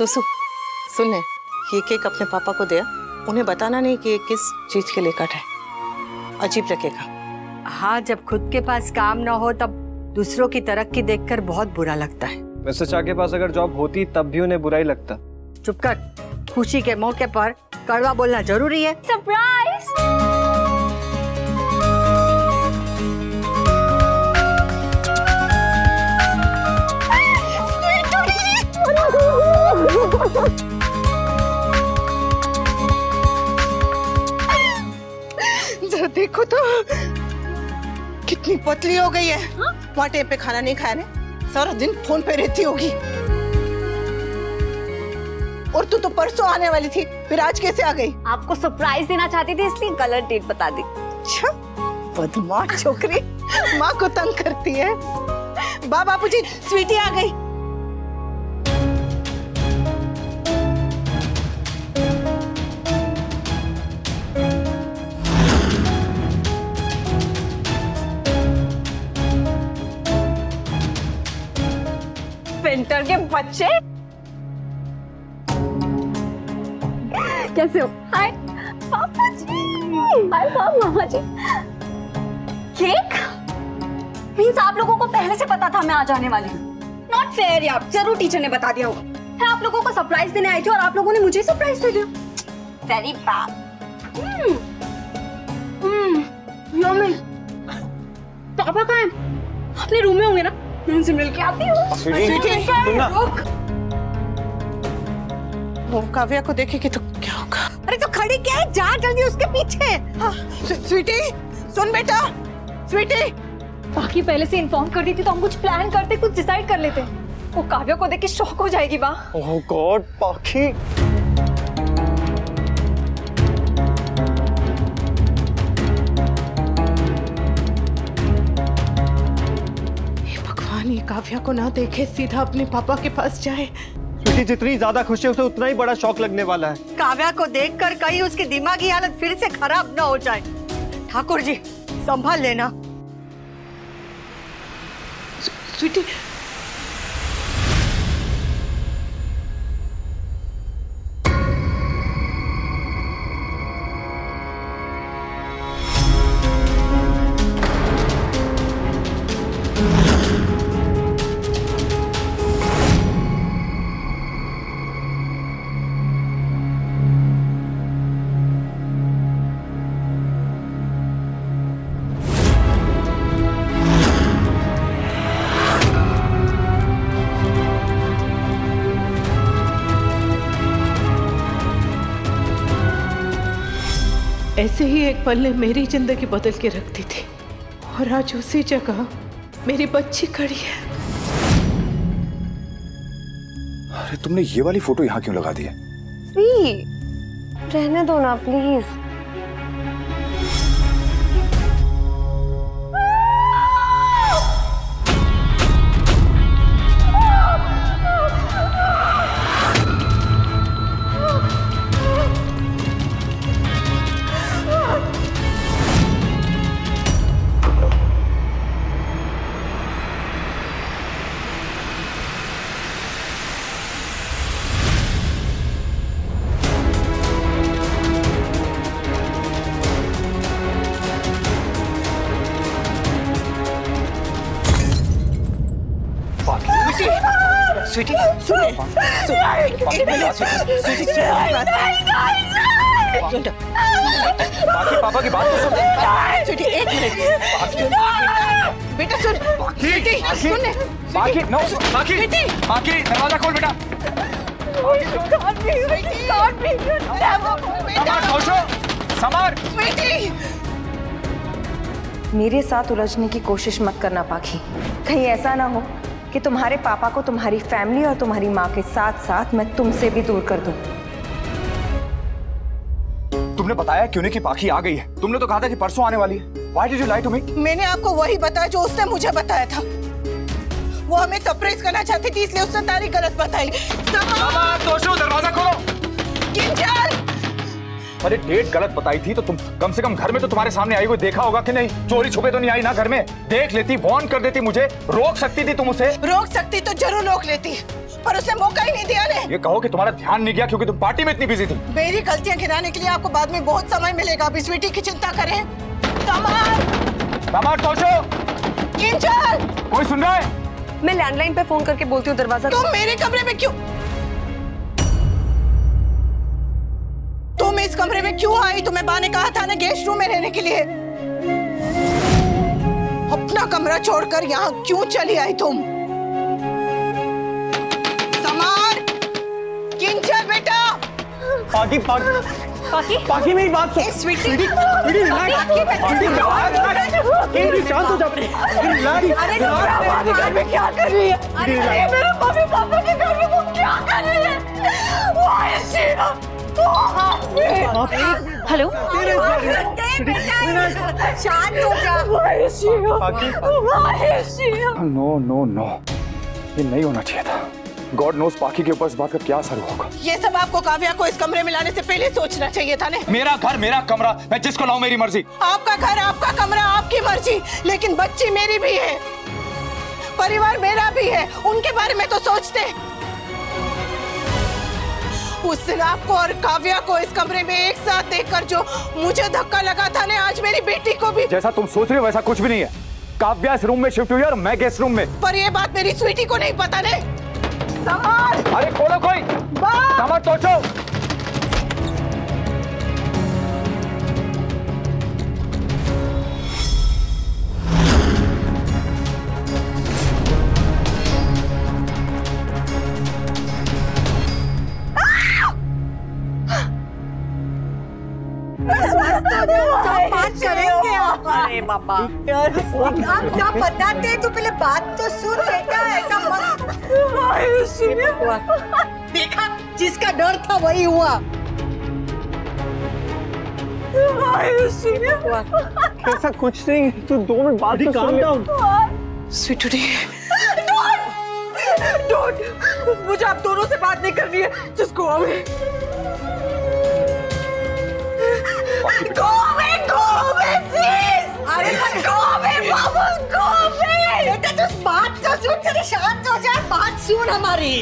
तो सुन ये केक अपने पापा को दे, उन्हें बताना नहीं कि ये किस चीज के लिए कट है, अजीब लगेगा। हाँ, जब खुद के पास काम ना हो तब दूसरों की तरक्की देखकर बहुत बुरा लगता है। वैसे चाचा के पास अगर जॉब होती तब भी उन्हें बुरा ही लगता। चुप कर, खुशी के मौके पर कड़वा बोलना जरूरी है। सरप्राइज। जरा देखो तो कितनी पतली हो गई है। वहाँ टाइम पे खाना नहीं खाया ने, सारा दिन फोन पे रहती होगी। और तू तो परसों आने वाली थी, फिर आज कैसे आ गई? आपको सरप्राइज देना चाहती थी इसलिए गलत डेट बता दी। अच्छा, बदमाश छोकरी, माँ को तंग करती है। बापूजी, स्वीटी आ गई। पेंटर के बच्चे कैसे हो? हाय पापा जी। हाय मामा जी। केक मीन्स आप लोगों को पहले से पता था मैं आ जाने वाली हूँ। नॉट फेयर यार, जरूर टीचर ने बता दिया होगा। मैं आप लोगों को सरप्राइज देने आई थी और आप लोगों ने मुझे सरप्राइज दे दिया। Very bad. यम्मी। पापा कहाँ हैं? अपने रूम में होंगे ना, मैं उनसे मिल के आती हूँ। स्वीटी, वो काव्या को देखेगी तो क्या होगा? अरे तो खड़ी क्या है, जा जल्दी उसके पीछे। हाँ, स्वीटी सुन बेटा, स्वीटी। बाकी पहले से इन्फॉर्म कर दी थी तो हम कुछ प्लान करते, कुछ डिसाइड कर लेते। वो काव्या को देख के शॉक हो जाएगी माँ। ओह गॉड पाखी। भगवान, ये काव्या को ना देखे, सीधा अपने पापा के पास जाए। स्वीटी, जितनी ज्यादा खुशी है उसे उतना ही बड़ा शॉक लगने वाला है। काव्या को देखकर कहीं उसकी दिमागी हालत फिर से खराब ना हो जाए। ठाकुर जी, संभाल लेना। स्वीटी, ऐसे ही एक पल ने मेरी जिंदगी बदल के रख दी थी, और आज उसी जगह मेरी बच्ची खड़ी है। अरे तुमने ये वाली फोटो यहाँ क्यों लगा दी है? रहने दो ना प्लीज। स्वीटी, सुन एक मिनट। स्वीटी, बाकी पापा की बात तो सुन। स्वीटी, एक मिनट। बेटा सुन। स्वीटी, सुन। बाकी नो, बाकी दरवाजा खोल बेटा। समार। स्वीटी, मेरे साथ उलझने की कोशिश मत करना पाखी। कहीं ऐसा ना हो कि तुम्हारे पापा को तुम्हारी फैमिली और तुम्हारी माँ के साथ साथ मैं तुमसे भी दूर कर दूं। तुमने बताया क्यों नहीं कि पाखी आ गई है? तुमने तो कहा था कि परसों आने वाली है। Why did you lie to me? मैंने आपको वही बताया जो उसने मुझे बताया था। वो हमें सरप्राइज करना चाहती थी, इसलिए उसने तारीख गलत बताई। दरवाजा खोलो। किंजल! अरे डेट गलत बताई थी तो तुम कम से कम घर में तो तुम्हारे सामने आई हुई देखा होगा कि नहीं? चोरी छुपे तो नहीं आई ना घर में? देख लेती, वार्न कर देती, मुझे रोक सकती थी तुम उसे। रोक सकती तो जरूर रोक लेती, पर उसने मौका ही नहीं दिया ने। ये कहो कि तुम्हारा ध्यान नहीं गया क्योंकि तुम पार्टी में इतनी बिजी थी। मेरी गलतियां गिनाने के लिए आपको बाद में बहुत समय मिलेगा। अभी स्वीटी की चिंता करें। समार सोचो। किंजल, कोई सुन रहा है? मैं लैंडलाइन पे फोन करके बोलती हूँ दरवाजा। तुम मेरे कमरे में क्यों? तुम इस कमरे में क्यों आई? तुम्हें बा ने कहा था ना गेस्ट रूम में रहने के लिए। अपना कमरा छोड़कर यहाँ क्यों चली आई तुम? समार, किंजल बेटा। पाकी मेरी बात सुन। स्वीटी शांत हो जा। घर में क्या कर रही है? अरे मेरे मम्मी पापा के घर में वो क्या कर रही है? हेलो, शांत हो जा। नो नो नो, ये नहीं होना चाहिए था। गॉड नोस पाकी के ऊपर इस बात का क्या असर होगा। ये सब आपको काव्या को इस कमरे में लाने से पहले सोचना चाहिए था ने। मेरा घर मेरा कमरा, मैं जिसको लाऊं मेरी मर्जी। आपका घर आपका कमरा आपकी मर्जी, लेकिन बच्ची मेरी भी है, परिवार मेरा भी है। उनके बारे में तो सोचते। उस दिन आपको और काव्या को इस कमरे में एक साथ देखकर जो मुझे धक्का लगा था ने, आज मेरी बेटी को भी। जैसा तुम सोच रहे हो वैसा कुछ भी नहीं है। काव्या इस रूम में शिफ्ट हुई है और मैं गेस्ट रूम में। पर ये बात मेरी स्वीटी को नहीं पता ने। समार, अरे खोलो कोई। समार सोचो। बात करेंगे आप। अरे बाबा, आप सब बताते हैं तो पहले बात तो सुन बेटा। ऐसा मत। देखा, जिसका डर था वही हुआ। ऐसा कुछ नहीं, तू 2 मिनट बात तो सुन ले। स्वीटी, मुझे आप दोनों से बात नहीं करनी है। जिसको अरे बेटा, तू बात तो सुन। तेरे शांत हो जाए, बात सुन हमारी।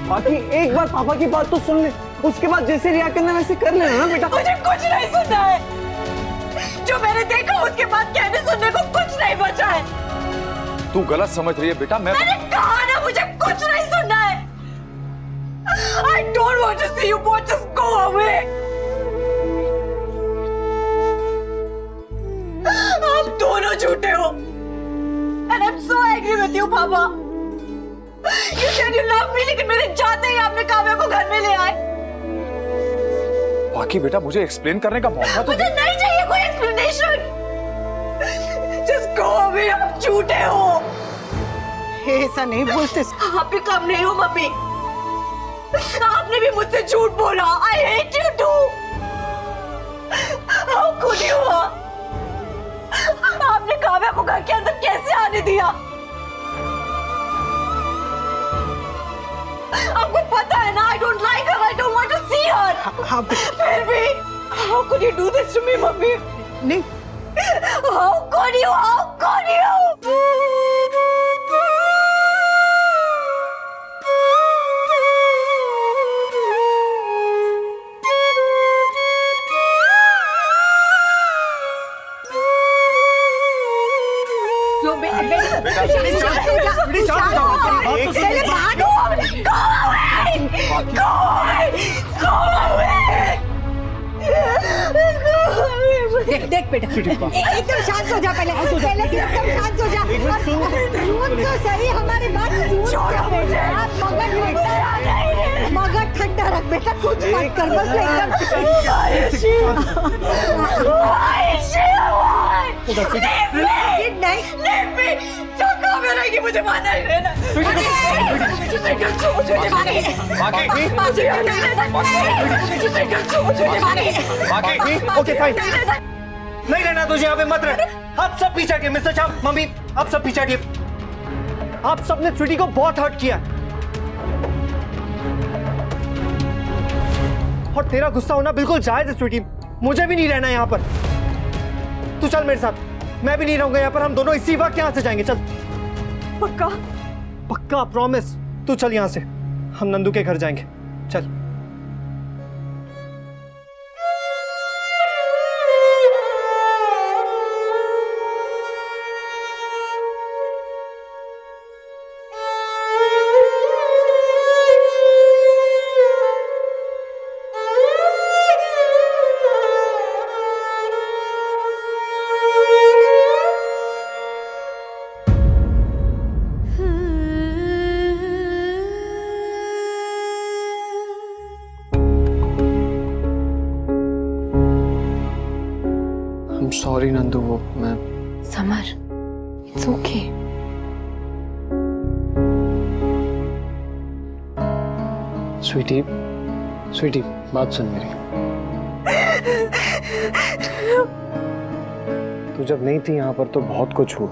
बाकी एक बार पापा की बात तो सुन ले, उसके बाद जैसे रिएक्ट करना वैसे कर लेना ना बेटा। मुझे कुछ नहीं सुनना है। जो मैंने देखा उसके बाद कहने सुनने को कुछ नहीं बचा है। तू गलत समझ रही है बेटा। मैंने कहा ना, मुझे कुछ नहीं सुनना है। I don't want to see you both, just go away. आप दोनों झूठे हो, and I'm so angry with you, पापा. You said you love me, लेकिन मेरे जाते ही आपने काव्या को घर में ले आए। बाकी बेटा, मुझे एक्सप्लेन करने का मौका तो मुझे नहीं चाहिए कोई एक्सप्लेनेशन। Just go away, आप झूठे हो। ऐसा नहीं बोलते। आप भी कम नहीं हो मम्मी। आपने भी मुझसे झूठ बोला। I hate you too. How could you? आपने काव्या को घर के अंदर कैसे आने दिया? आपको पता है ना, I don't like her. I don't want to see her. फिर भी, how could you do this to me, mummy? नहीं, How could you? How could you? देख बेटा, एकदम शांत हो जा। पहले एकदम शांत हो जा। सुन तो सही हमारी बात। मगर ठंडा रख बेटा, कुछ मत कर। बस नहीं, मुझे माना ही रहना। ओके फाइन, नहीं रहना तुझे यहाँ पे, मत रह। आप सब पीछे हटिए। मिस्टर शाह, मम्मी, आप सब पीछे हटिए। आप सबने स्वीटी को बहुत हर्ट किया और तेरा गुस्सा होना बिल्कुल जायज है स्वीटी। मुझे भी नहीं रहना यहाँ पर। तू चल मेरे साथ। मैं भी नहीं रहूंगा यहाँ पर। हम दोनों इसी वक्त यहाँ से जाएंगे। चल। पक्का? पक्का, प्रॉमिस। तू चल यहाँ से, हम नंदू के घर जाएंगे। चल। सॉरी नंदू, वो मैं Samar, it's okay. Sweetie, sweetie बात सुन मेरी। तू जब नहीं थी यहाँ पर तो बहुत कुछ हुआ।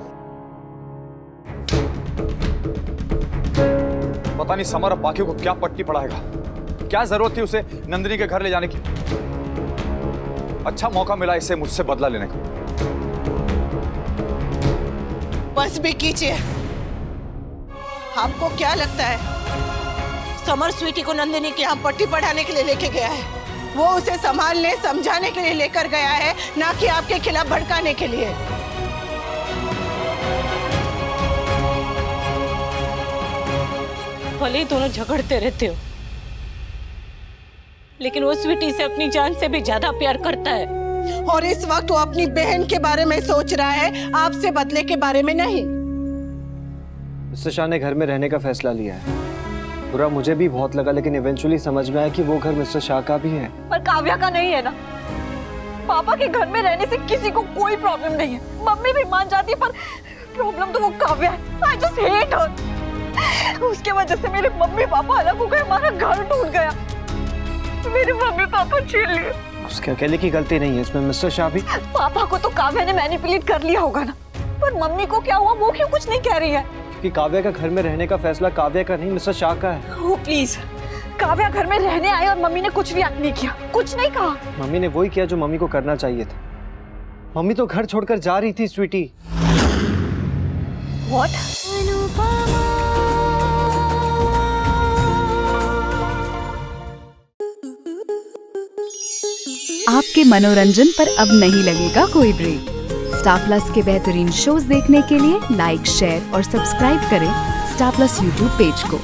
पता नहीं समर अब बाकी को क्या पट्टी पड़ाएगा। क्या जरूरत थी उसे नंदिनी के घर ले जाने की। अच्छा मौका मिला इसे मुझसे बदला लेने का। बस भी कीजिए। आपको क्या लगता है समर स्वीटी को नंदिनी के यहाँ पट्टी पढ़ाने के लिए लेके गया है? वो उसे संभालने समझाने के लिए लेकर गया है, ना कि आपके खिलाफ भड़काने के लिए। भले ही दोनों झगड़ते रहते हो, लेकिन वो स्वीटी से अपनी जान से भी ज्यादा प्यार करता है। और इस वक्त वो अपनी बहन के बारे में सोच रहा है, आपसे बदले के बारे में नहीं। मिस्टर शाह ने घर में रहने का फैसला लिया है। बुरा मुझे भी बहुत लगा, लेकिन इवेंचुअली समझ में आया कि वो घर मिस्टर शाह का भी है। पर काव्या का नहीं है ना। पापा के घर में रहने से किसी को कोई प्रॉब्लम नहीं है। मम्मी भी मान जाती है, पर प्रॉब्लम तो वो काव्या है। I just hate her. उसके वजह से मेरे मम्मी पापा अलग हो गए, हमारा घर टूट गया, मेरे मम्मी पापा छीन लिए। उसके अकेले की गलती नहीं है इसमें, मिस्टर शाह भी। पापा को तो काव्या ने मैनिपुलेट कर लिया होगा ना, पर मम्मी को क्या हुआ वो क्यों कुछ नहीं कह रही है? कि काव्या का घर में रहने का फैसला काव्या का नहीं मिस्टर शाह का है। ओह प्लीज, काव्या घर में रहने आई और मम्मी ने कुछ रिएक्ट नहीं किया, कुछ नहीं कहा। मम्मी ने वही किया जो मम्मी को करना चाहिए था। मम्मी तो घर छोड़कर जा रही थी स्वीटी। What? आपके मनोरंजन पर अब नहीं लगेगा कोई ब्रेक। स्टार प्लस के बेहतरीन शोज देखने के लिए लाइक, शेयर और सब्सक्राइब करें स्टार प्लस यूट्यूब पेज को।